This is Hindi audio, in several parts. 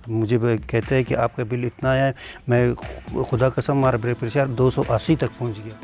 मुझे कहते हैं कि आपका बिल इतना आया है। मैं खुदा कसम हमारा ब्लड प्रेशर 280 तक पहुंच गया।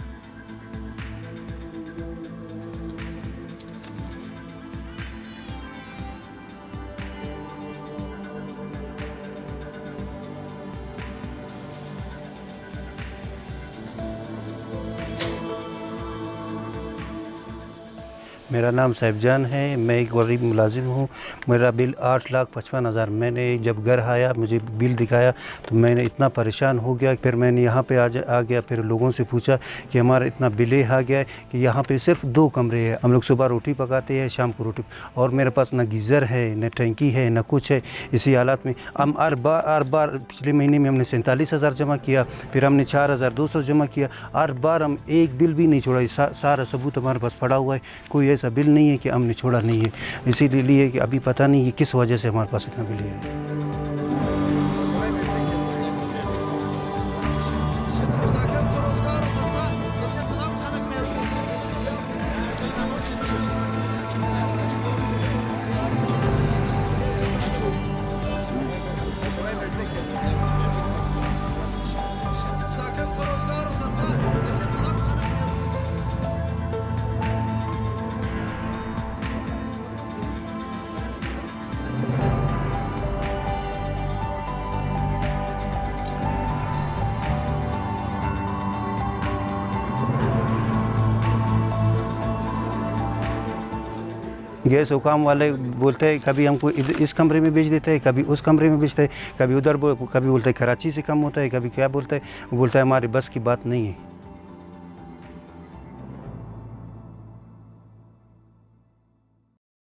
मेरा नाम साहिबजान है, मैं एक गरीब मुलाजिम हूँ। मेरा बिल 8,55,000। मैंने जब घर आया मुझे बिल दिखाया तो मैंने इतना परेशान हो गया। फिर मैंने यहाँ पे आ गया। फिर लोगों से पूछा कि हमारा इतना बिल आ गया है कि यहाँ पे सिर्फ 2 कमरे हैं। हम लोग सुबह रोटी पकाते हैं, शाम को रोटी, और मेरे पास ना गीज़र है, न टंकी है, न कुछ है। इसी हालात में हम हर बार पिछले महीने में हमने 47,000 जमा किया, फिर हमने 4,200 जमा किया। हर बार हम एक बिल भी नहीं छोड़ा। सारा सबूत हमारे पास पड़ा हुआ है। कोई ऐसा बिल नहीं है कि हमने छोड़ा नहीं है। इसीलिए कि अभी पता नहीं है किस वजह से हमारे पास इतना बिल है। गैस हुकाम वाले बोलते हैं कभी हमको इस कमरे में भेज देते हैं, कभी उस कमरे में भेजते हैं, कभी उधर, कभी बोलते हैं कराची से कम होता है, कभी क्या बोलते हैं। हमारे बस की बात नहीं है।